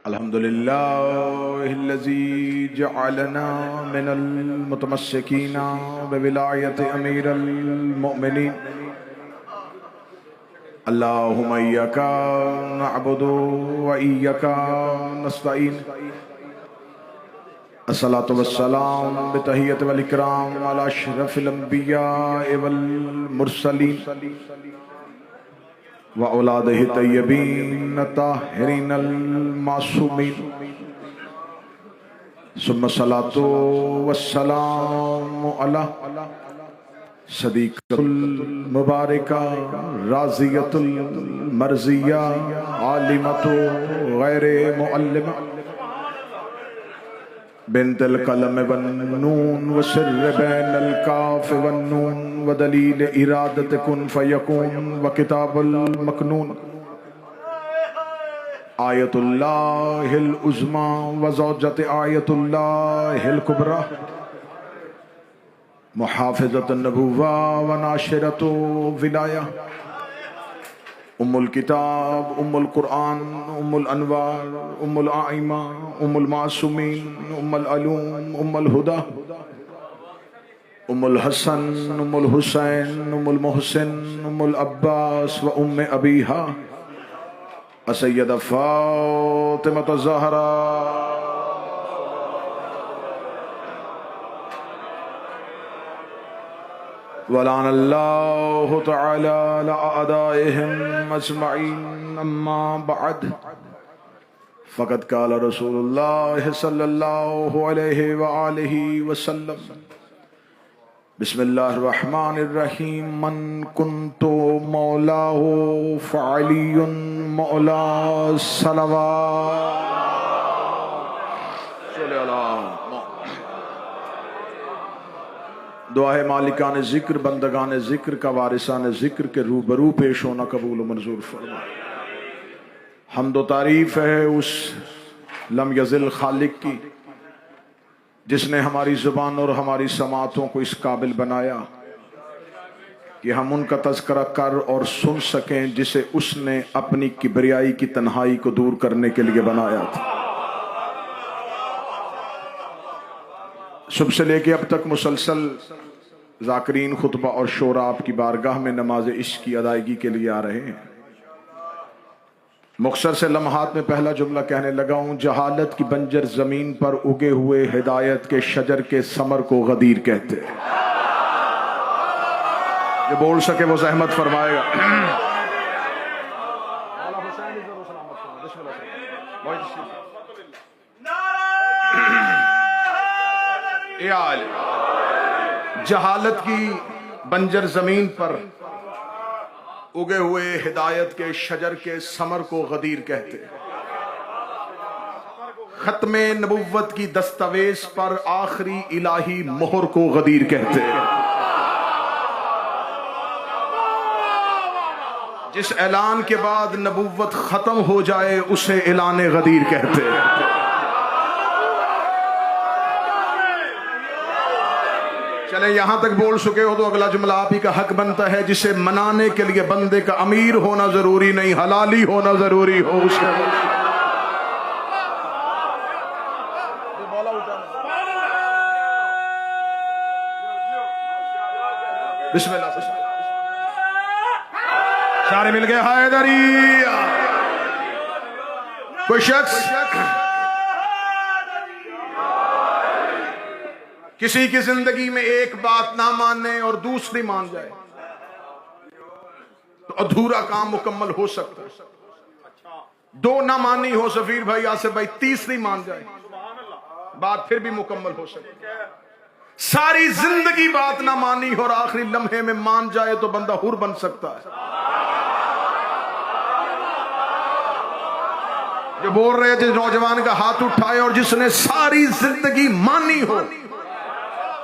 अल्हम्दुलिल्लाहिल्लज़ी जअलना मिनल मुतमस्सिकीना बिविलायति अमीरिल मुमिनीन। अल्लाहुम्मा इय्याका नअबुदु व इय्याका नस्तईन। अस्सलातु वस्सलाम बितहिय्यति वल इकराम अला अशरफिल अंबिया वल मुरसलीन व औलादिहि तय्यबीन ताहिरीन अल मासूमीन। सुम्मा सलातु वस्सलामु अला सदीक़तुल मुबारका राज़ियतुल मर्ज़िया आलिमतु गैरे मुअल्लिमा बिन्तल कलम वन नून व सिर्र बैनल काफ वन नून व दलील इरादत कुन फयकून व किताबुल मकनून आयतुल्लाहिल उज़्मा व ज़ौजत आयतुल्लाहिल कुबरा मुहाफ़िज़तुन नबुव्वा व नाशिरतु विलाया उम्मुल किताब उम्मुल कुरान उम्मुल अनवार उम्मुल आइमा उम्मुल मासूमीन उम्मुल अलूम उम्मुल हुदा उम्मुल हसन उम्मुल हुसैन उम्मुल मोहसिन उम्मुल अब्बास व उम्मे अबीहा सय्यदा फ़ातिमा ज़हरा वलानल्लाहु तआला अला अअदाइहिम अजमईन। अम्मा बअद फ़क़द क़ाल रसूलुल्लाह सल्लल्लाहु अलैहि व आलिहि वसल्लम बिस्मिल्लाहिर रहमानिर रहीम मन कुन्तु मौलाहु फ़अलियुन मौला सलवात। दुआ है मालिकान ज़िक्र बंदगान ज़िक्र का वारिसान ज़िक्र के रूबरू पेश होना कबूल मंजूर फरमा। हम्दो तारीफ़ है उस लम यज़िल खालिक की जिसने हमारी ज़ुबान और हमारी समातों को इस काबिल बनाया कि हम उनका तज़किरा कर और सुन सकें जिसे उसने अपनी किबरियाई की तन्हाई को दूर करने के लिए बनाया था। सुबह से लेके अब तक मुसलसल ज़ाकिरीन खुतबा और शोरा आपकी बारगाह में नमाज इश्क की अदायगी के लिए आ रहे हैं। मुख्तसर से लम्हात में पहला जुमला कहने लगा हूँ। जहालत की बंजर जमीन पर उगे हुए हिदायत के शजर के समर को गदीर कहते हैं। जो बोल सके वो ज़हमत फरमाएगा। जहालत की बंजर जमीन पर उगे हुए हिदायत के शजर के समर को गदीर कहते हैं। खत्मे नबुव्वत की दस्तावेज पर आखिरी इलाही मोहर को गदीर कहते हैं। जिस ऐलान के बाद नबुव्वत खत्म हो जाए उसे ऐलान गदीर कहते हैं। चले यहां तक बोल चुके हो तो अगला जुमला आप ही का हक बनता है। जिसे मनाने के लिए बंदे का अमीर होना जरूरी नहीं, हलाली होना जरूरी हो उसे। बिस्मिल्लाह से सारे मिल गए। हैदरी कोई शख्स किसी की जिंदगी में एक बात ना माने और दूसरी मान जाए तो अधूरा काम मुकम्मल हो सकता है। दो ना मानी हो सफीर भाई आसिफ भाई, तीसरी मान जाए बात फिर भी मुकम्मल हो सकती है। सारी जिंदगी बात ना मानी हो और आखिरी लम्हे में मान जाए तो बंदा हुर बन सकता है। जो बोल रहे थे नौजवान का हाथ उठाए और जिसने सारी जिंदगी मानी हो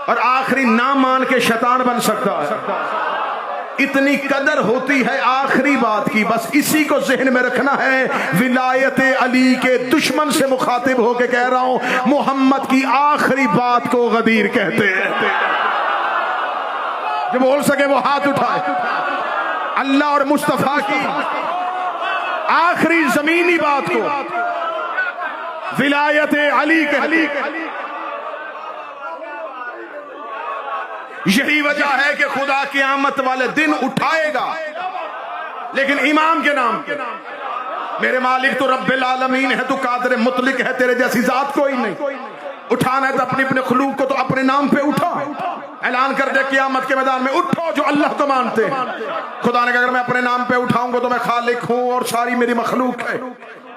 और आखिरी ना मान के शैतान बन सकता है। इतनी कदर होती है आखिरी बात की, बस इसी को जहन में रखना है। विलायत अली के दुश्मन से मुखातिब होकर कह रहा हूं, मोहम्मद की आखिरी बात को गदीर कहते हैं। जो बोल सके वो हाथ उठाए। अल्लाह और मुस्तफा की आखिरी जमीनी बात को विलायत अली के। यही वजह है कि खुदा क़यामत वाले दिन उठाएगा, लेकिन इमाम के नाम पे। मेरे मालिक तो रब्बिल आलमीन है, तू कादिर मुतलिक है, तेरे जैसी जात कोई नहीं। उठाना है तो अपने अपने खलूक को तो अपने नाम पे उठा। ऐलान कर दे क़यामत के मैदान में, उठो जो अल्लाह को मानते हैं। खुदा ने कहा अगर मैं अपने नाम पे उठाऊंगा तो मैं खालिक हूं और सारी मेरी मखलूक है।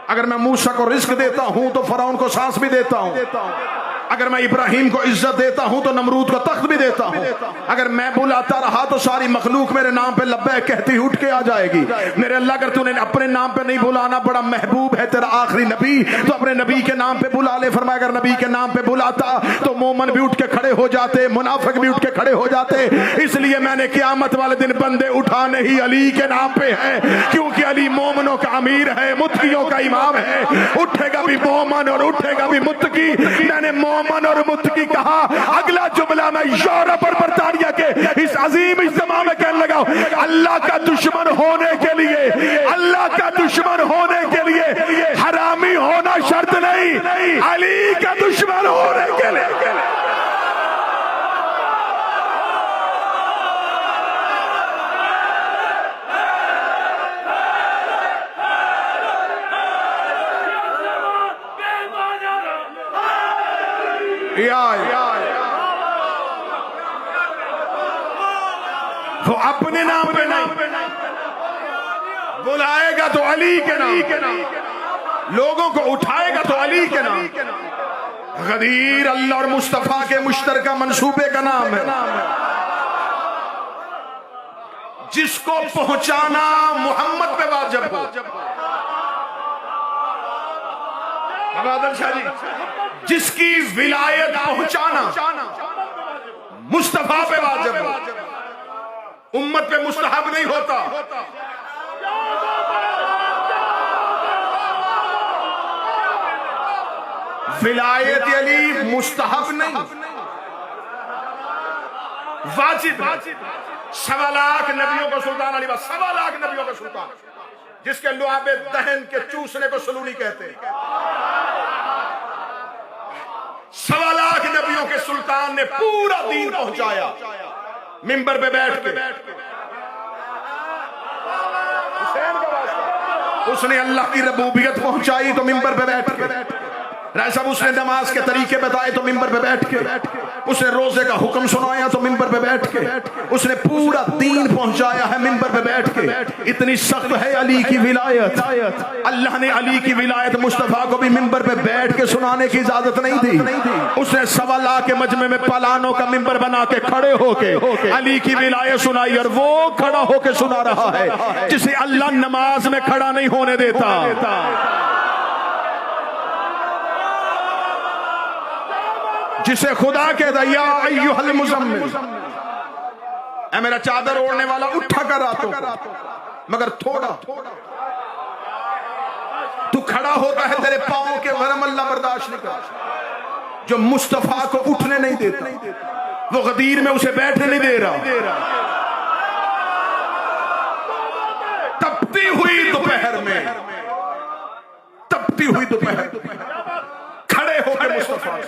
अगर मैं मूसा को रिस्क देता हूं तो फरौन को सांस भी देता हूं। अगर मैं इब्राहिम को इज्जत देता हूं तो नमरूद को तख्त भी देता हूं। अगर मैं बुलाता रहा तो सारी मखलूक मेरे नाम पे लब्बैक कहती उठ के आ जाएगी। मेरे अल्लाह अगर तूने अपने नाम पे नहीं बुलाना, बड़ा महबूब है तेरा आखिरी नबी, तो अपने नबी के नाम पे बुला ले। फरमाया अगर नबी के नाम पे बुलाता तो मोमन भी उठ के खड़े हो जाते, मुनाफिक भी उठ के खड़े हो जाते। इसलिए मैंने क़यामत वाले दिन बंदे उठाने ही अली के नाम पे है, क्योंकि अली मोमनों का अमीर है, मुत्कियों का इमाम है। उठेगा भी मोमन और उठेगा भी मुत्की। मैंने मोमन और मुत्की कहा, अगला जुमला मैं यूरोप और बरतानिया के इस अजीम इज्तिमा में कहने लगा, अल्लाह का दुश्मन होने के लिए, अल्लाह का दुश्मन होने के लिए हरामी होना शर्त नहीं, अली का दुश्मन होने के लिए। वो अपने नाम पे नहीं बुलाएगा तो अली के नाम, लोगों को उठाएगा तो अली के नाम। गदीर अल्लाह और मुस्तफा के मुश्तरका मंसूबे का नाम है, जिसको पहुंचाना मोहम्मद पे वाजिब हो। बादल शाह जी, जिसकी विलायत पहुंचाना मुस्तफा पे वाजिब हो, उम्मत पे मुस्तहब नहीं होता। विलायत अली मुस्तहब नहीं, वाजिब। 1.25 लाख नबियों को सुल्तान अली, 1.25 लाख नबियों का सुल्तान, जिसके लुआबे दहन के चूसने को सलूनी कहते हैं। 1.25 लाख नबियों के सुल्तान ने पूरा दीन पहुंचाया मिंबर पे बैठ के। उसने अल्लाह की रबूबियत पहुंचाई तो मिंबर पे बैठ के। साहब उसने नमाज के तरीके बताए तो मिंबर पे बैठ के। उसने रोजे का हुक्म सुनाया तो मिंबर पे बैठ के। उसने पूरा दीन पहुंचाया है मिंबर पे बैठ के। इतनी सख्त है अली की विलायत, अल्लाह ने अली की विलायत मुस्तफा को भी मिंबर पे बैठ के सुनाने की इजाजत नहीं दी। उसने 1.25 लाख के मजमे में पलानों का मिंबर बना के खड़े होके अली की विलायत सुनाई, और वो खड़ा होके सुना रहा है जिसे अल्लाह नमाज में खड़ा नहीं होने देता। जिसे खुदा के दया अय्युहल मुज़म्मिल, ऐ मेरा चादर ओढ़ने वाला उठा कर रातों को, मगर थोड़ा तू खड़ा होता है, तेरे पांव के वरम अल्लाह बर्दाश्त नहीं करता। जो मुस्तफा को उठने नहीं देता, वो गदीर में उसे बैठने नहीं दे रहा। तपती हुई दोपहर में, तपती हुई दोपहर खड़े होकर मुस्तफा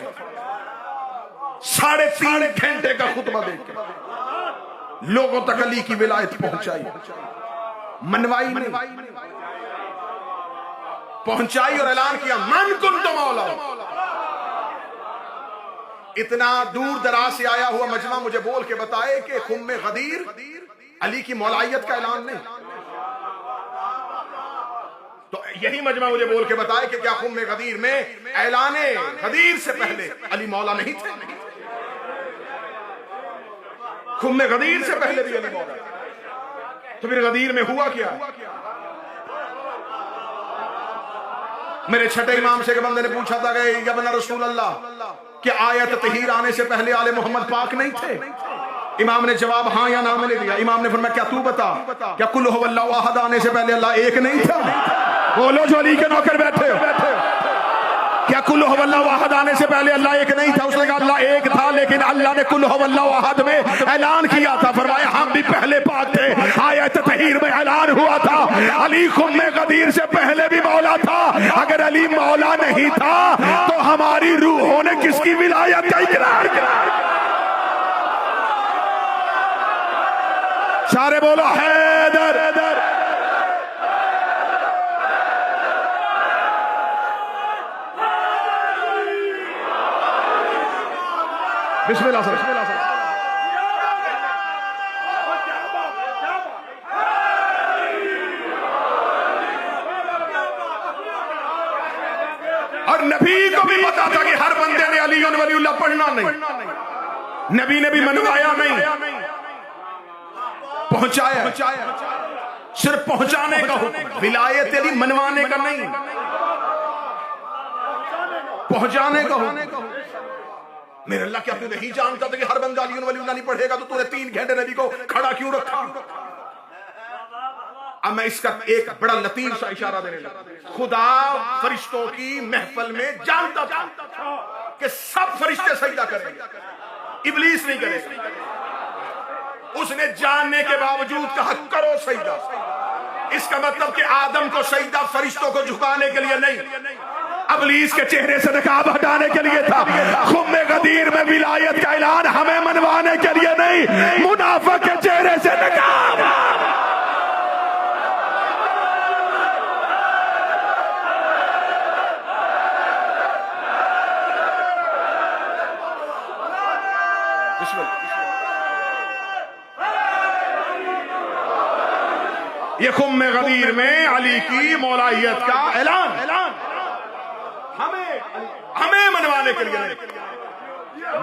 3.5 घंटे का खुतबा देकर लोगों तक अली की विलायत पहुंचाई। मनवाई नहीं, पहुंचाई और ऐलान किया मन कुन तो मौला। इतना दूर दराज से आया हुआ मजमा मुझे बोल के बताए कि खुम्मे गदीर अली की मौलायत का ऐलान नहीं। तो यही मजमा मुझे बोल के बताए कि क्या खुम्मे गदीर में ऐलाने गदीर से पहले अली मौला नहीं थे? खुम्मे गदीर से पहले भी अली मौला। तो फिर गदीर में हुआ क्या? मेरे छठे इमाम से के बंदे ने पूछा था कि या बना रसूल अल्लाह, क्या आयत तहीर आने से पहले आले मोहम्मद पाक नहीं थे? इमाम ने जवाब हाँ या ना में दिया। इमाम ने फरमाया क्या तू बता, क्या कुल हुवल्लाहु अहद आने से पहले अल्लाह एक नहीं था? बोलो जो अली के नौकर बैठे हो। क्या कुल हुवल्लाहु अहद आने से पहले अल्लाह एक नहीं था? उसने कहा अल्लाह एक था, लेकिन अल्लाह ने कुल हुवल्लाहु अहद में ऐलान किया था। फरमाया हम भी पहले पाक थे, आयत तहीर में ऐलान हुआ था। अली खुम्मे गदीर से पहले भी मौला था। अगर अली मौला नहीं था तो हमारी रूहों ने किसकी विलायत का इकरार किया? सारे बोलो हैदर। बिस्मिल्लाह सर। और नबी को भी पता था कि हर बंदे ने अली वलीउल्लाह पढ़ना नहीं। नबी ने भी मनवाया नहीं, पहुंचाया। सिर्फ पहुंचाने का हुक्म, विलायत अली मनवाने का नहीं, पहुंचाने का हुक्म। मेरे अल्लाह, क्या तू नहीं जानता था कि हर बंदा अली वलीउल्लाह नहीं पढ़ेगा? तो तूने 3 घंटे नबी को खड़ा क्यों रखा? अब मैं इसका एक बड़ा लतीफ सा इशारा देने लगा। खुदा फरिश्तों की महफिल में जानता था कि सब फरिश्ते सजदा करेंगे, इब्लीस नहीं करेगा। उसने जानने के बावजूद कहा करो सजदा। इसका मतलब कि आदम को सजदा फरिश्तों को झुकाने के लिए नहीं, इब्लीस के चेहरे से नकाब हटाने के लिए था। खुम्मे गदीर में विलायत का ऐलान हमें मनवाने के लिए नहीं, मुनाफिक के चेहरे से नकाब। ये खुम्मे गदीर में अली की मौलाइयत का ऐलान हमें मनवाने के लिए नहीं,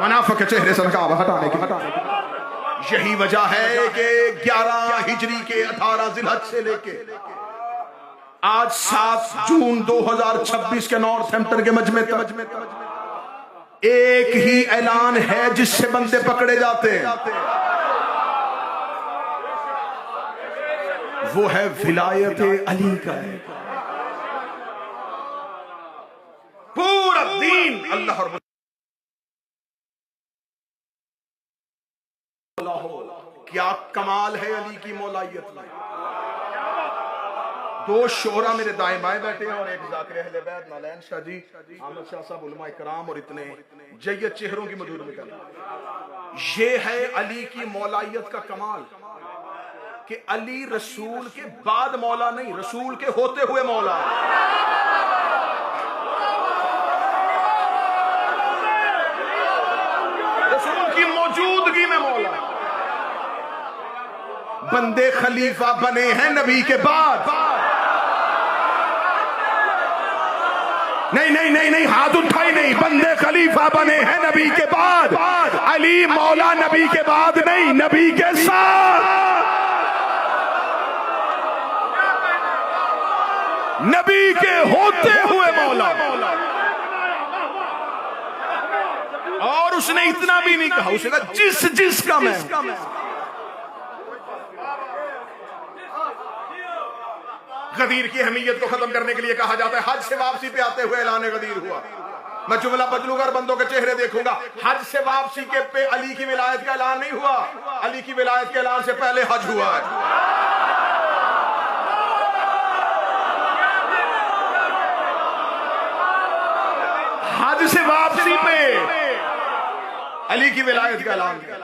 मुनाफिक के चेहरे से नकाब हटाने की। यही वजह है कि 11 हिजरी के 18 जिलहज से लेके आज 7 जून 2026 के नॉर्थहैम्पटन के मजमे तक एक ही ऐलान है जिससे बंदे पकड़े जाते हैं, वो है विलायत अली का है। पूरा दीन अल्लाह और क्या कमाल है अली की मौलाइयत में। 2 शोहरा मेरे दाएं बाएं बैठे हैं और एक ज़ाकिर अहले बैत नालैन शाह जी, अहमद शाह साहब, उलमा इकराम और इतने जय्यद चेहरों की मधुर में। ये है अली की मौलाइयत का कमाल कि अली रसूल के बाद मौला नहीं, रसूल के होते हुए मौला। रसूल की मौजूदगी में मौला। बंदे खलीफा बने हैं नबी के बाद। नहीं नहीं नहीं नहीं, हाथ उठाई नहीं। बंदे खलीफा बने हैं नबी के बाद। अली मौला नबी के बाद नहीं, नबी के साथ। नबी के होते हुए मौला। और उसने इतना भी नहीं कहा, उसने कहा जिसका मैं। गदीर की अहमियत को खत्म करने के लिए कहा जाता है हज से वापसी पे आते हुए ऐलान गदीर हुआ। मैं जुमला बदलूंगा और बंदों के चेहरे देखूंगा। हज से वापसी के पे अली की विलायत का ऐलान नहीं हुआ, अली की विलायत के ऐलान से पहले हज हुआ है। हज से वापसी पे अली की विलायत का ऐलान किया।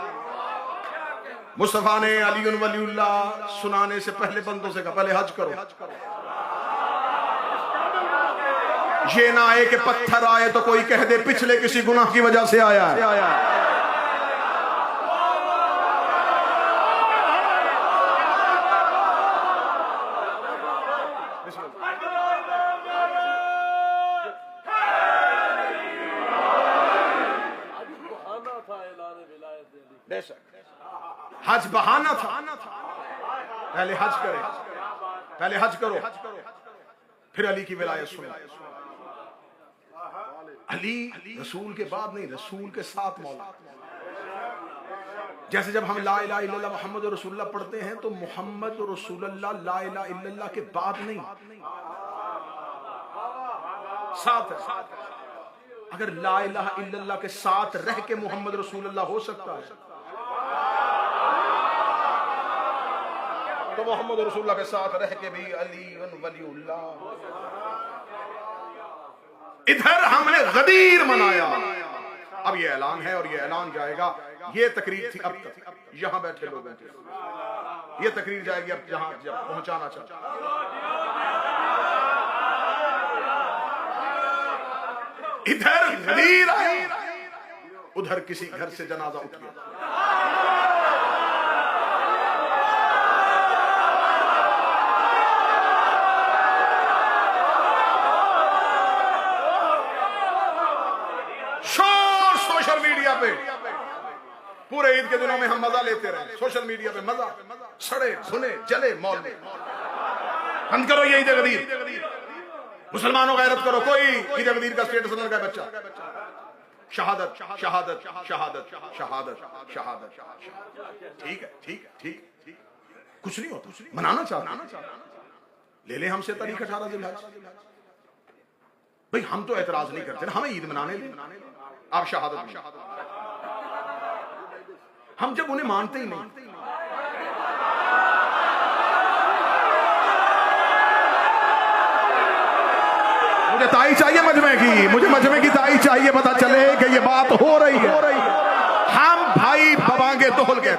मुस्तफा ने अली वलीउल्लाह सुनाने से पहले बंदों से कहा पहले हज करो। ये ना आए कि पत्थर आए तो कोई कह दे पिछले किसी गुनाह की वजह से आया है। हज बहाना था, पहले हज करे, पहले हज करो, फिर अली की विलायत सुनो। अली रसूल के बाद नहीं, रसूल के साथ मौला। जैसे जब हम ला इलाहा इल्लल्लाह मुहम्मद रसूलुल्लाह पढ़ते हैं तो मुहम्मद रसूलुल्लाह ला इलाहा इल्लल्लाह के बाद नहीं, साथ है। अगर ला इलाहा इल्लल्लाह के साथ रह के मोहम्मद रसूलुल्लाह हो सकता है तो मोहम्मद रसूलुल्लाह के साथ रह के भी अली वलीउल्लाह। इधर हमने गदीर मनाया, अब ये ऐलान है और ये ऐलान जाएगा। ये तकरीर थी अब तक यहां बैठे लोगों की, ये तकरीर जाएगी अब जहां पहुंचाना चाहता। इधर गदीर आया, उधर किसी घर से जनाजा उठ गया। शोर सोशल मीडिया पे, पूरे ईद के दिनों में हम मजा लेते रहे सोशल मीडिया पे, मजा सड़े सुने जले मौल में। बंद करो ये ईद गदीर, मुसलमानों गैरत करो। कोई ईद गदीर का स्टेटस न लगाए बच्चा। शहादत शहादत शहादत शहादत शहादत, ठीक है ठीक है ठीक है, कुछ नहीं होता, मनाना चाहते ले ले हमसे तारीख 18 जिलहज। भाई हम तो एतराज नहीं करते ना, हमें ईद मनाने दे। आप शहादत, हम जब उन्हें मानते ही नहीं। मुझे ताई चाहिए मजमे की, मुझे मजमे की ताई चाहिए, पता चले कि ये बात हो रही है। हम भाई बबांगे तोल के,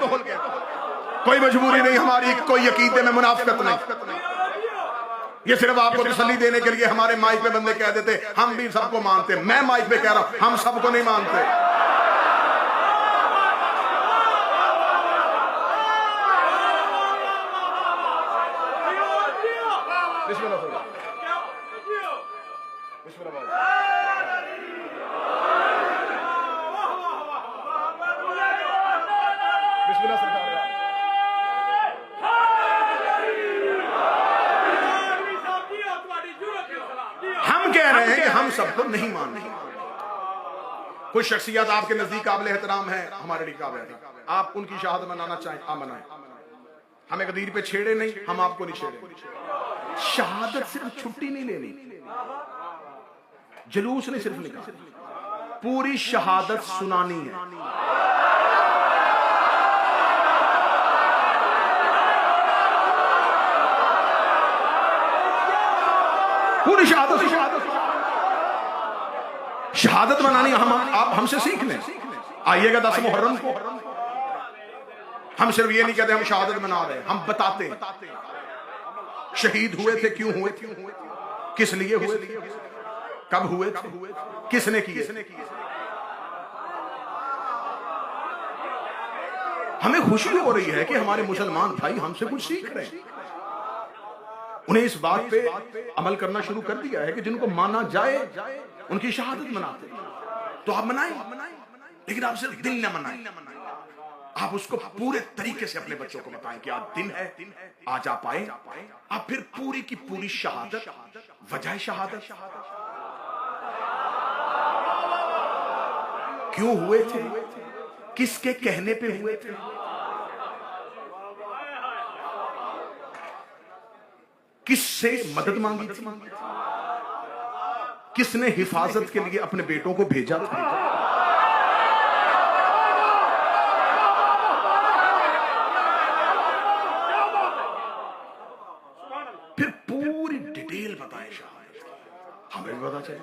कोई मजबूरी नहीं हमारी, कोई अकीदे में मुनाफिकत नहीं। ये सिर्फ आपको तसल्ली देने के लिए हमारे माइक पे बंदे कह देते हम भी सबको मानते। मैं माइक पे कह रहा हूं हम सबको नहीं मानते। हम कह रहे हैं कि हम सबको नहीं मानते। कुछ शख्सियत आपके नजदीक काबिल एहतराम है, हमारे लिए काबिल है। आप उनकी शहादत मनाना चाहें, आप मनाएं। हमें गदीर पे छेड़े नहीं, हम आपको नहीं छेड़े। शहादत सिर्फ छुट्टी नहीं लेनी, जुलूस नहीं सिर्फ निकालना, पूरी शहादत सुनानी है। पूरी शहादत शहादत मनानी आप हमसे सीख लें। आइएगा 10 मुहर्रम को, हम सिर्फ ये नहीं कहते हम शहादत मना रहे, हम बताते शहीद हुए थे, क्यों हुए थे, किस लिए हुए थे, कब हुए थे, किसने किए। हमें खुशी हो रही है कि हमारे मुसलमान भाई हमसे कुछ सीख रहे हैं। उन्हें इस बात पे अमल करना शुरू कर दिया है कि जिनको माना जाए उनकी शहादत मनाते। तो आप मनाएं, लेकिन आप सिर्फ दिन न मनाएं, आप उसको पूरे तरीके से अपने बच्चों को बताएं कि आज दिन है, आज आप आए, आप फिर पूरी की पूरी शहादत, वजह शहादत, क्यों हुए थे, किसके कहने पे हुए थे, किससे मदद मांगी थी, किसने हिफाजत के लिए अपने बेटों को भेजा था। फिर पूरी डिटेल बताएं शहादत, हमें भी पता चले।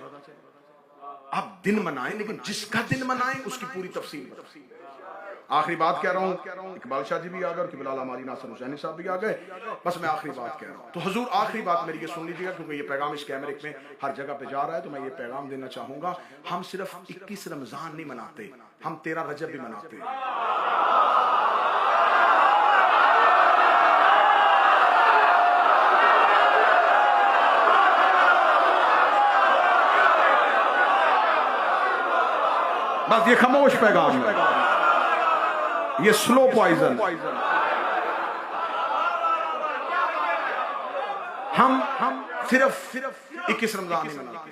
आप दिन मनाएं, लेकिन जिसका दिन मनाएं उसकी पूरी तफसील बताएं। आखिरी बात कह रहा हूं, इकबाल शाह जी भी आ गए और किबला हमारी नासिर हुसैनी साहब भी आ गए। बस मैं आखिरी बात कह रहा हूं, तो हुजूर आखिरी बात मेरी ये सुन लीजिएगा, क्योंकि ये पैगाम इस कैमरे में हर जगह पे जा रहा है, तो मैं ये पैगाम देना चाहूंगा। हम सिर्फ 21 रमजान नहीं मनाते, हम 13 रजब भी मनाते हैं। बस ये खामोश पैगाम है, ये स्लो पॉइजन। हम सिर्फ 21 रमजान नहीं मनाते,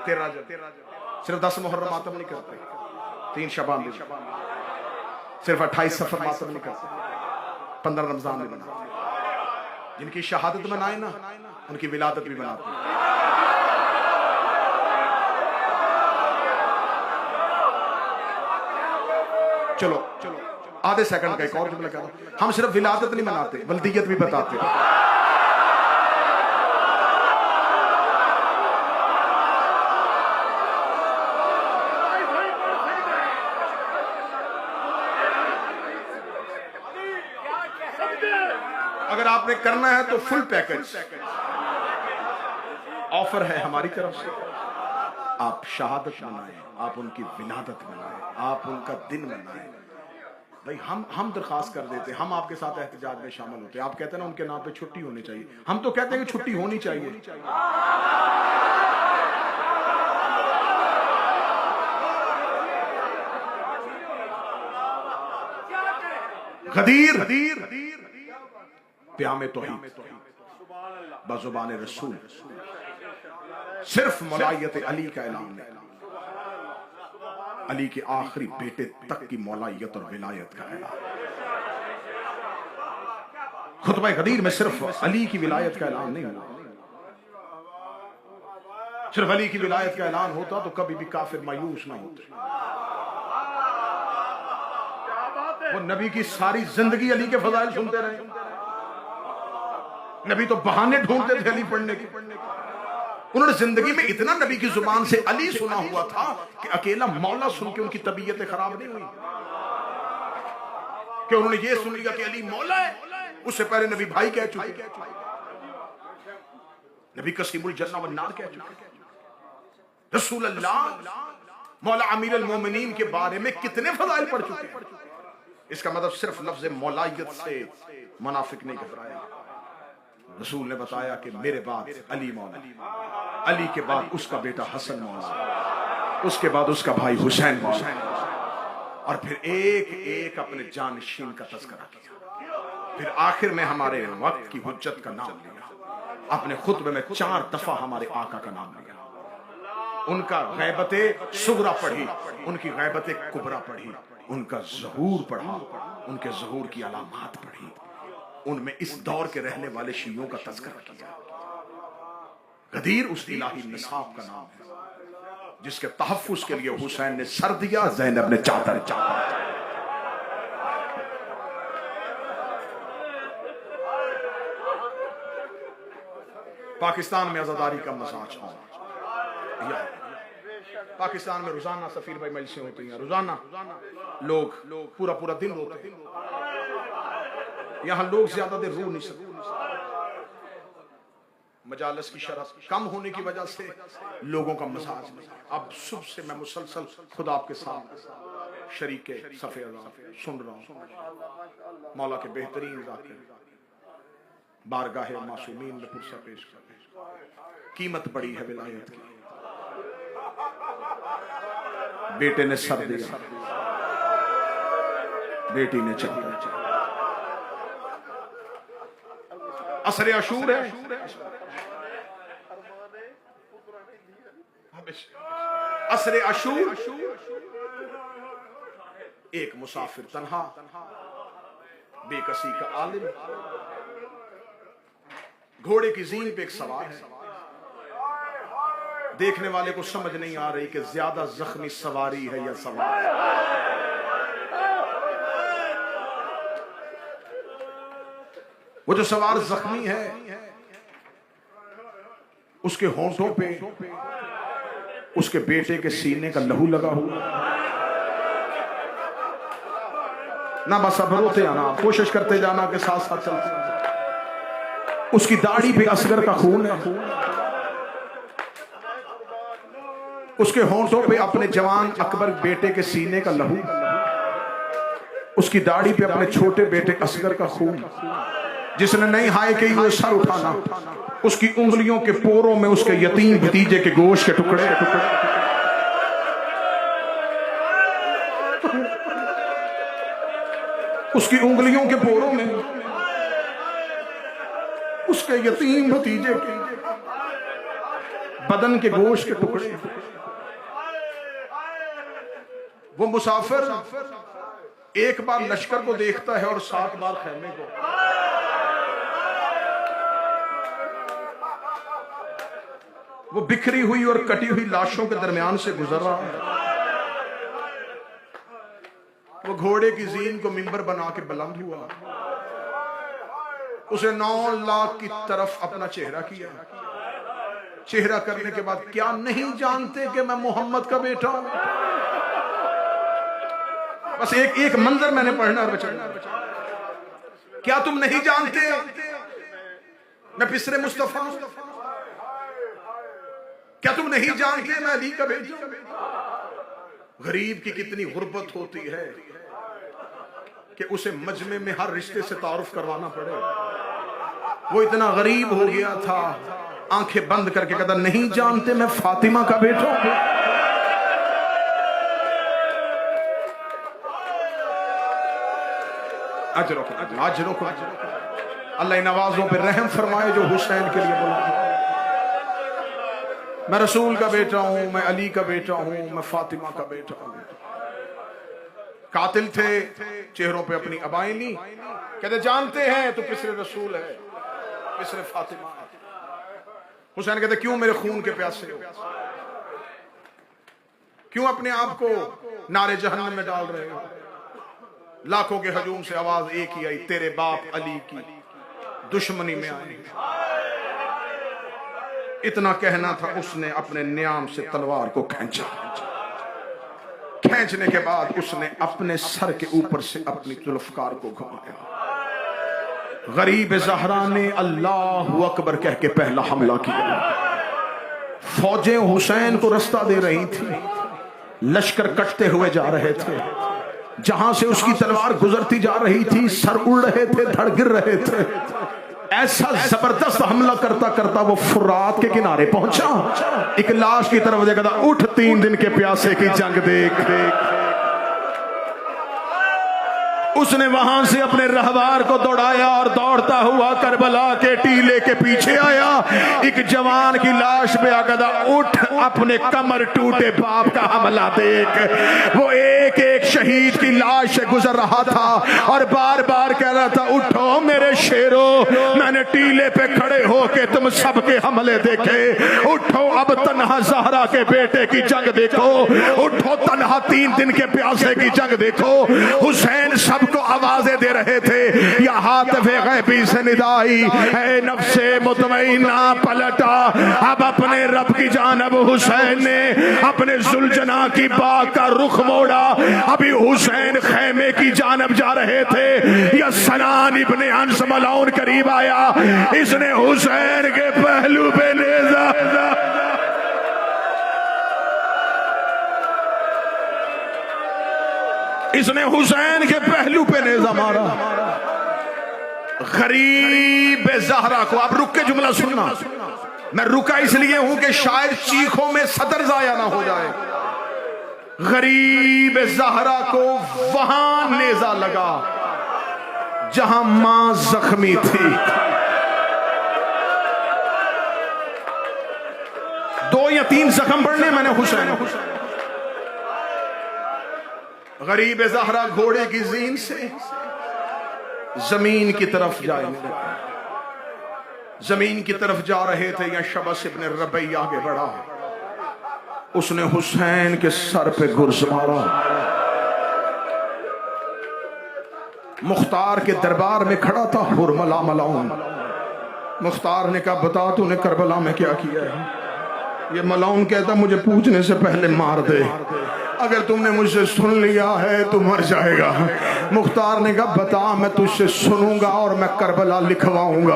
13 रजब, सिर्फ 10 मुहर्रम मातम नहीं करते, 3 शबान भी, सिर्फ 28 सफर मातम नहीं करते, 15 रमजान भी मनाते। जिनकी शहादत मनाए ना उनकी विलादत भी मनाते। चलो आधे सेकंड का एक और जुमला कह दो। हम सिर्फ विलादत नहीं मनाते, वल्दियत भी बताते। अगर आपने करना है तो फुल पैकेज ऑफर है हमारी तरफ से। आप शहादत मनाएं, आप उनकी विलादत मनाएं, आप उनका दिन मनाएं। भाई हम दरखास्त कर देते, हम आपके साथ एहतजाज में शामिल होते। आप कहते हैं ना उनके नाम पे छुट्टी होनी चाहिए, हम तो कहते हैं कि छुट्टी होनी चाहिए। गदीर प्यामे तौहीद बज़ुबान रसूल, सिर्फ मौलायत अली का ऐलान है। अली के आखिरी बेटे तक की मौलायत और विलायत का ऐलान। खुतबा गदीर में सिर्फ अली की विलायत का ऐलान नहीं हुआ। सिर्फ अली की विलायत का ऐलान होता तो कभी भी काफिर मायूस ना होते। वो नबी की सारी जिंदगी अली के फजाइल सुनते रहे। नबी तो बहाने ढूंढते थे अली पढ़ने के। उन्होंने जिंदगी में इतना नबी की जुबान से अली सुना हुआ था कि अकेला मौला सुन के उनकी तबीयत खराब नहीं हुई। कि उन्होंने ये सुन लिया कि अली मौला है, उससे पहले नबी भाई कह चुके, नबी कसीमुल जन्ना व नार कह चुके। रसूल अल्लाह मौला अमीर अल मोमिनीन के बारे में कितने फजाइल पढ़ चुके। इसका मतलब सिर्फ लफ्ज मौलायत से मुनाफिक नहीं घबराया। रसूल ने बताया कि मेरे बाद अली मौला, अली के बाद उसका बेटा हसन मौला, उसके बाद उसका भाई हुसैन मौला, और फिर एक एक अपने जानशीन का तज़किरा किया। फिर आखिर में हमारे वक्त की हुज्जत का नाम लिया। अपने खुतबे में 4 दफा हमारे आका का नाम लिया। उनका गैबते सुगरा पढ़ी, उनकी गैबते कुबरा पढ़ी, उनका ज़हूर पढ़ा, उनके ज़हूर की अलामात पढ़ी, उनमें इस दौर के रहने वाले शियों का तज़किरा किया। गदीर उस इलाही निसाब का नाम है जिसके तहफ़्फ़ुज़ के लिए हुसैन ने सर दिया, ज़ैनब ने चादर चाहा। पाकिस्तान में आज़ादारी का मजाज होना। पाकिस्तान में रोजाना सफीर भाई मजलिसें होती हैं, रोजाना लोग पूरा पूरा दिन रोते हैं। यहां लोग ज्यादा देर रो नहीं सकते। मजालस की शरफ कम होने की वजह से लोगों का मसाज नहीं। अब सुबह से मैं मुसलसल खुदा आपके साथ शरीक के सफे सुन रहा हूं। मौला के बेहतरीन ज़ाकिर बारगाहे मासूमीन में पुरसा पेश कर। कीमत बड़ी है विलायत की। बेटे ने सर दिया, बेटी ने चाहा। असरे अशूर है, असरे अशूर। एक मुसाफिर तन्हा, बेकसी का आलिम, घोड़े की जीन पे एक सवार है। देखने वाले को समझ नहीं आ रही कि ज्यादा जख्मी सवारी है या सवार। वो जो सवार जख्मी है, उसके होंठों पे उसके बेटे के सीने का लहू लगा हुआ। ना बस अब रोते आना, कोशिश करते जाना के साथ साथ चलते। उसकी दाढ़ी पे असगर का खून है। उसके होंठों पे अपने जवान अकबर बेटे के सीने का लहू, उसकी दाढ़ी पे अपने छोटे बेटे असगर का खून। जिसने नहीं हाय के वो सर उठाना, उसकी उंगलियों के पोरों में उसके यतीम भतीजे के गोश्त के टुकड़े। उसकी उंगलियों के पोरों में उसके यतीम भतीजे के बदन के गोश्त के टुकड़े। वो मुसाफिर एक बार लश्कर को देखता है और 7 बार खैमे को। वो बिखरी हुई और कटी हुई लाशों के दरमियान से गुजर रहा है। वो घोड़े की जीन को मिंबर बना के बुलंद हुआ, उसे 9 लाख की तरफ अपना चेहरा किया। चेहरा करने के बाद क्या नहीं जानते कि मैं मोहम्मद का बेटा हूं? बस एक मंजर मैंने पढ़ना और बचाना। क्या तुम नहीं जानते मैं पिसरे मुस्तफा हूं? क्या तुम नहीं जानते मैं अली का बेटा हूं? गरीब की कितनी गुर्बत होती है कि उसे मजमे में हर रिश्ते से तारुफ करवाना पड़े। वो इतना गरीब हो गया था, आंखें बंद करके कहता नहीं जानते मैं फातिमा का बेटा हूं। आज रोको अल्लाह इन नवाजों पे रहम फरमाए जो हुसैन के लिए बोला मैं रसूल का बेटा हूं, मैं अली का बेटा हूं, मैं फातिमा का बेटा हूं। कातिल थे, चेहरों पे अपनी अबाएं ली, कहते जानते हैं तो पिसरे रसूल है, पिसरे फातिमा है। हुसैन कहते क्यों मेरे खून के प्यासे हो, क्यों अपने आप को नारे जहन्नम में डाल रहे हो? लाखों के हजूम से आवाज एक ही आई, तेरे बाप अली की दुश्मनी में आए। इतना कहना था, उसने अपने न्याम से तलवार को खींचा। खींचने के बाद उसने अपने सर के ऊपर से अपनी जुल्फकार को घुमाया। गरीब ज़हरा ने अल्लाहु अकबर कह के पहला हमला किया। फौजें हुसैन को रास्ता दे रही थी, लश्कर कटते हुए जा रहे थे। जहां से उसकी तलवार गुजरती जा रही थी, सर उड़ रहे थे, धड़ गिर रहे थे। ऐसा जबरदस्त हमला करता करता वो फुरात के किनारे पहुंचा। एक लाश की तरफ देखा था, उठ 3 दिन के प्यासे की जंग देख देख। उसने वहां से अपने रहवार को दौड़ाया और दौड़ता हुआ करबला के टीले के पीछे आया। एक जवान की लाश पे आकर था, उठ अपने कमर टूटे बाप का हमला देख। वो एक एक शहीद की लाश से गुजर रहा था और बार बार कह रहा था, उठो मेरे शेरो, मैंने टीले पे खड़े होके तुम सबके हमले देखे। उठो अब तन्हा ज़हरा के बेटे की जंग देखो, उठो तन्हा 3 दिन के प्यासे की जंग देखो। हुसैन सबको आवाजें दे रहे थे, या हातिफ़े गैबी से निदाई, ऐ नफ्से मुतमइन्ना पलटा। अब अपने रब की जानब हुसैन ने अपने जुलजना की बाग का रुख मोड़ा। अभी हुसैन खैमे की जानब जा रहे थे, या सनान इब्ने अंस मलऊन करीब आया। इसने हुसैन के पहलू पे नेज़ा इसने हुसैन के पहलू पे नेज़ा मारा। गरीब ज़हरा को, आप रुक के जुमला सुनना, मैं रुका इसलिए हूं कि शायद चीखों में सदर जाया ना हो जाए। गरीब ज़हरा को वहां नेज़ा लगा जहां मां जख्मी थी। 2 या 3 जख्म पड़ने मैंने हुसैन। गरीब ज़हरा घोड़े की जीन से जमीन की तरफ जाए, जमीन की तरफ जा रहे थे, या शबस इब्ने रबई आगे बढ़ा। उसने हुसैन के सर पे गुर्ज मारा। मुख्तार के दरबार में खड़ा था हुरमला मलऊन। मुख्तार ने कहा, बता तूने करबला में क्या किया है? ये मलऊन कहता, मुझे पूछने से पहले मार दे, अगर तुमने मुझसे सुन लिया है तो मर जाएगा। मुख्तार ने कहा, बता, मैं तुझसे सुनूंगा और मैं करबला लिखवाऊंगा।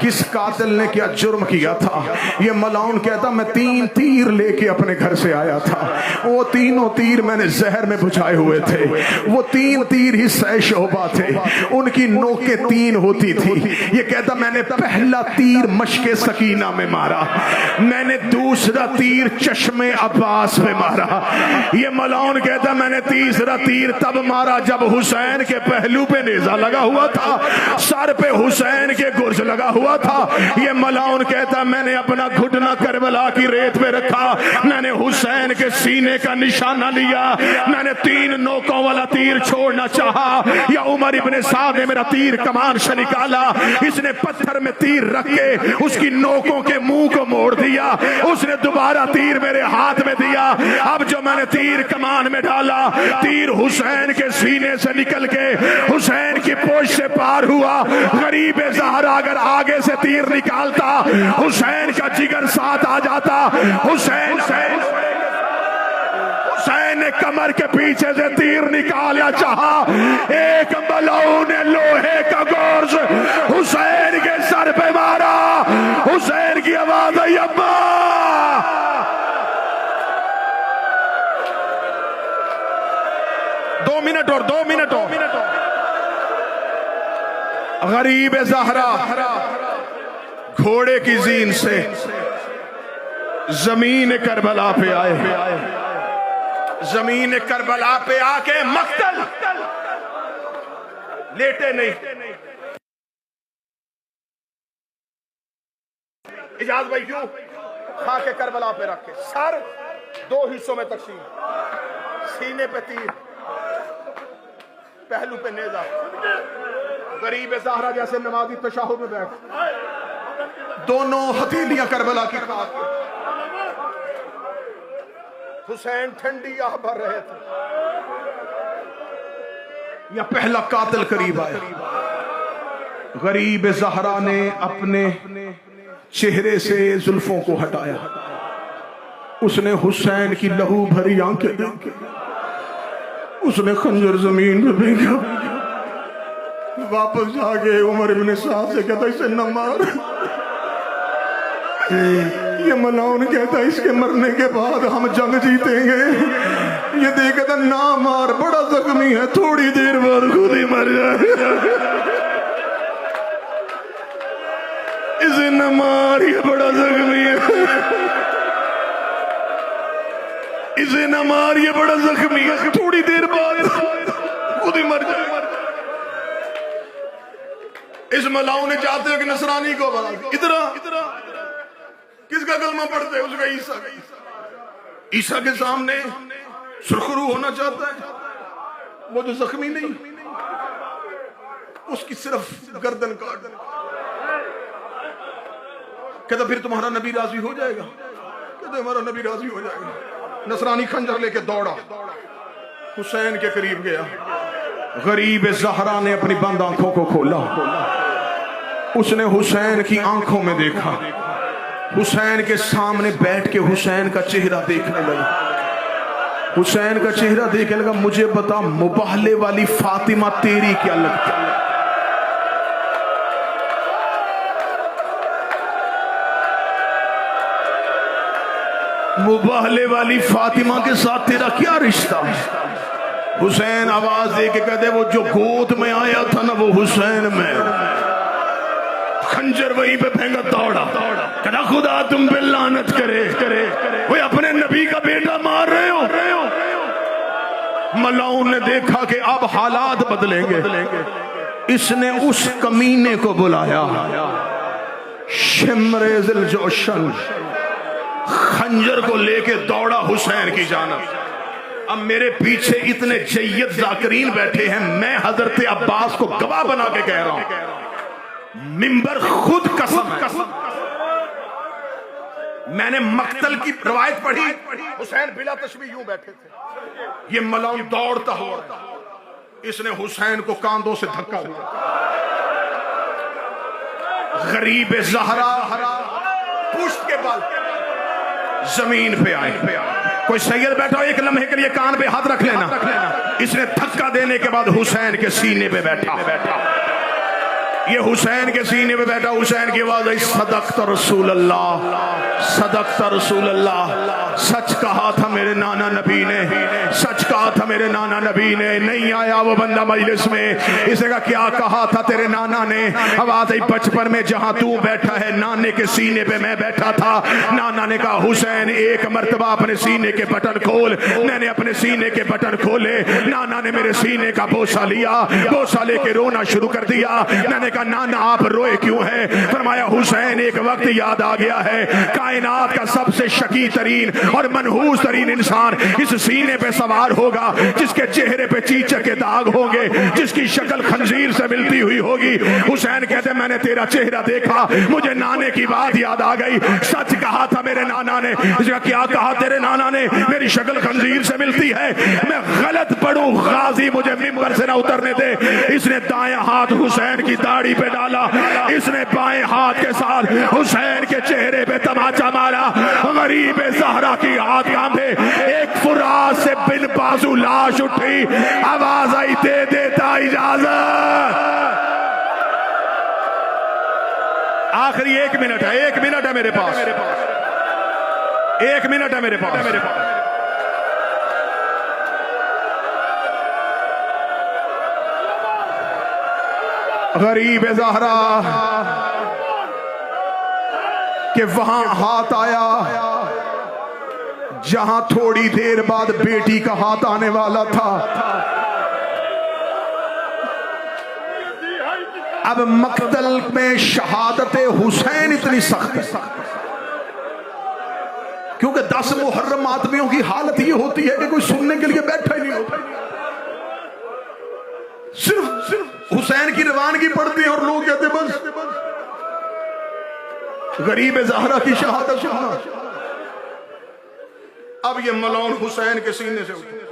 किस कातिल ने क्या जुर्म किया था? ये मलऊन कहता, मैं 3 तीर लेके अपने घर से आया था। वो तीनों तीर मैंने जहर में बुझाए हुए थे। वो 3 तीर ही सै शोभा थे, उनकी नोके 3 होती थी। ये कहता, मैंने पहला तीर मशके सकीना में मारा, मैंने दूसरा तीर चश्मे अब्बास में मारा। ये मलऊन कहता, मैंने तीसरा तीर तब मारा जब हुसैन के पहलू पे नेज़ा लगा हुआ था, सर पे हुसैन के गुर्ज लगा हुआ था। ये मलऊन कहता, मैंने अपना घुटना करबला की रेत पे रखा, मैंने हुसैन के सीने का निशाना लिया, मैंने 3 नोकों वाला तीर छोड़ना चाहा, या उमर इब्ने साद ने मेरा तीर कमान से निकाला। इसने पत्थर में तीर रख के उसकी नोकों के मुंह को मोड़ दिया। उसने दोबारा तीर मेरे हाथ में दिया। अब जो मैं मैंने तीर कमान में डाला, तीर हुसैन के सीने से निकल के हुसैन की पोश से पार हुआ। गरीब ज़हरा अगर आगे से तीर निकालता, हुसैन का जिगर साथ आ जाता। हुसैन ने कमर के पीछे से तीर निकाला चाहा, एक मलऊ ने लोहे का गोर्ज हुसैन के सर पे मारा। हुसैन की आवाज आई, अम्मा। दो मिनट और गरीब ज़हरा घोड़े की जीन से जमीन करबला पे आए। जमीन करबला पे आके मक्तल लेटे नहीं। इजाज भाई क्यों खा के करबला पे रखे, सर 2 हिस्सों में तकसीम, सीने पे तीर, पहलू पे नेजा। गरीब ज़हरा जैसे नमाजी तशहुद में बैठ, दोनों हथेलियां करबला की खाक। हुसैन ठंडी आह भर रहे थे। यह पहला कातिल करीब आया। गरीब ज़हरा ने अपने चेहरे से जुल्फों को हटाया। उसने हुसैन की लहू भरी आंखें देखी, उसने खंजर जमीन पे फेंका। वापस जाके उमर इब्न साद से कहता, इसे न मार। ये मलाउन कहता, इसके मरने के बाद हम जंग जीतेंगे। ये देखता, ना मार, बड़ा जख्मी है, थोड़ी देर बाद खुद ही मर जाएगा। इसे न मार, ये बड़ा जख्मी है। इसे न मार, ये बड़ा जख्मी है, थोड़ी देर बाद खुद ही मर जाएगा। इस मलाउ ने चाहते हो कि नसरानी को बना, इतना किसका कलमा पढ़ते हैं? उसका ईसा। ईसा के सामने सुरखरू होना चाहता है, वो जो जख्मी नहीं, उसकी सिर्फ गर्दन काट। कहता फिर तुम्हारा नबी राजी हो जाएगा? कहता हमारा नबी राजी हो जाएगा। नसरानी खंजर लेके दौड़ा, हुसैन के करीब गया। गरीब ज़हरा ने अपनी बंद आंखों को खोला। उसने हुसैन की आंखों में देखा। हुसैन के सामने बैठ के हुसैन का चेहरा देखने लगा। हुसैन का चेहरा देखने लगा। मुझे बता, मुबाहले वाली फातिमा तेरी क्या लगती है? मुबाहले वाली फातिमा के साथ तेरा क्या रिश्ता? हुसैन आवाज दे के कहते, वो जो गोद में आया था ना, वो हुसैन में। खंजर वहीं पे फेंका, दौड़ा। कहता, खुदा तुम पे लानत करे, वो अपने नबी का बेटा मार रहे हो। मलाउन ने देखा कि अब हालात बदलेंगे। इसने उस कमीने को बुलाया, शिम्रे ज़िल जोशन, खंजर को लेके दौड़ा हुसैन की जानब। अब मेरे पीछे इतने जय्यद जाकिरीन बैठे हैं, मैं हजरत अब्बास को गवाह बना के कह रहा हूं, मिंबर खुद कसम। मैंने मक्तल की रवायत पढ़ी, हुसैन बिला तशबीह यूं बैठे थे, ये मलाउन दौड़ता हुआ, इसने हुसैन को कांधों से धक्का दिया। गरीब ज़हरा पुश्त के बल जमीन पे आए। कोई सैयद बैठा हो, एक लम्हे के लिए कान पे हाथ रख लेना। इसने धक्का देने के बाद हुसैन के सीने पे बैठा। ये हुसैन के सीने पे बैठा। हुसैन की आवाज आई, सदक़त रसूल अल्लाह, सदक़त रसूल अल्लाह। सच कहा था मेरे नाना नबी ने, सच कहा था मेरे नाना नबी ने। नहीं आया वो बंदा मजलिस में, इसे का क्या कहा था तेरे नाना ने? आवाज आई, बचपन में जहां तू बैठा है, नाने के सीने पे मैं बैठा था। नाना ने कहा, हुसैन एक मर्तबा अपने सीने के बटन खोल। मैंने अपने सीने के बटन खोले, नाना ने मेरे सीने का बोसा लिया, बोसा लेके रोना शुरू कर दिया। मैंने कहा, नाना आप रोए क्यों है? फरमाया, हुसैन एक वक्त याद आ गया है, कायनात का सबसे शकी तरीन और मनहूस तरीन इंसान इस सीने पे सवार होगा। जिसके चेहरे पे चीचक के दाग होंगे, जिसकी शक्ल खंजीर से मिलती हुई होगी। हुसैन कहते मैंने तेरा चेहरा देखा, मुझे नाने की बात याद आ गई। सच कहा था मेरे नाना ने। इसका क्या कहा तेरे नाना ने? मेरी शक्ल खंजीर से मिलती है, मैं गलत पढ़ूं, गाजी मुझे मिंबर से ना उतरने दे। इसने दाएं हाथ हुसैन की दाढ़ी पे डाला, इसने बाएं हाथ के साथ हुसैन के चेहरे पे तमाचा मारा। गरीब ज़हरा की हाथ कांपे, एक फुरात से बिन बाजू लाश उठी, आवाज आई दे देता इजाजत। आखिरी 1 मिनट है, 1 मिनट है मेरे पास, 1 मिनट है मेरे पास। गरीब ज़हरा कि वहां हाथ आया जहां थोड़ी देर बाद बेटी का हाथ आने वाला था। अब मक्तल में शहादत हुसैन इतनी सख्त है क्योंकि 10 मुहर्रम आदमियों की हालत ये होती है कि कोई सुनने के लिए बैठा ही नहीं होता, सिर्फ हुसैन की रवानगी पड़ती है और लोग कहते बस गरीब ज़हरा की शहादत सुनना। अब ये मलौन हुसैन के सीने से उठे।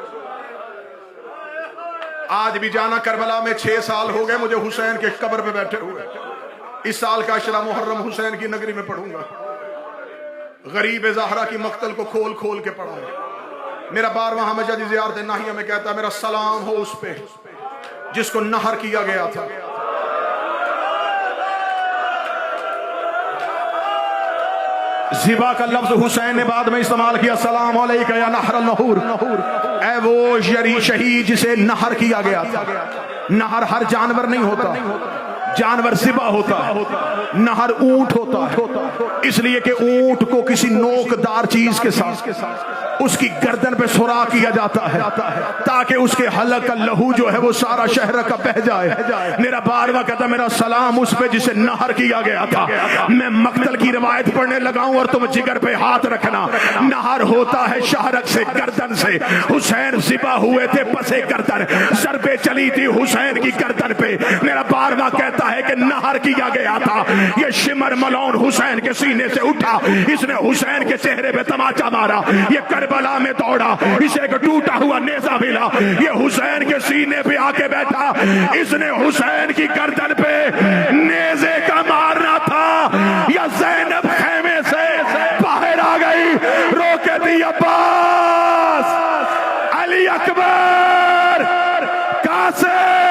आज भी जाना करबला में 6 साल हो गए मुझे हुसैन के कब्र पे बैठे हुए। इस साल का अशरा मुहर्रम हुसैन की नगरी में पढ़ूंगा। गरीब ज़हरा की मक्तल को खोल खोल के पढ़ा है। मेरा 12वां हमजा ज़ियारत नाहिया में कहता है मेरा सलाम हो उस पे जिसको नहर किया गया था। जिबा का लफ्ज हुसैन ने बाद में इस्तेमाल किया, सलाम अलैका या नहर नहूर, ऐ वो शहीद जिसे नहर किया गया था। नहर हर जानवर नहीं होता, जानवर जिबा होता है, नहर ऊंट होता है, इसलिए कि ऊंट को किसी नोकदार चीज के साथ उसकी गर्दन पे सुराख किया जाता है ताकि उसके हलक का लहू जो है वो सारा शहर का बह जाए। मेरा 12वां कहता मेरा सलाम उस पे जिसे नहर किया गया था। मैं मक्तल की रवायत पढ़ने लगा हूं और तुम जिगर पे हाथ रखना। नहर होता है शहरक से, गर्दन से। हुसैन जिबा हुए थे पसे गर्दन, सरबे चली थी हुसैन की गर्दन पे। मेरा 12वां कहता है कि नहर किया गया था। ये शिमर मलौन हुसैन के सीने से उठा, इसने हुसैन के चेहरे पे तमाचा मारा। ये करबला में दौड़ा, इसे एक टूटा हुआ नेजा मिला, ये हुसैन के सीने पे आके बैठा, इसने हुसैन की गर्दन पे नेजे का मारना था। या ज़ैनब खेमे से बाहर आ गई, रोके दी अब्बास, अली अकबर, कासिम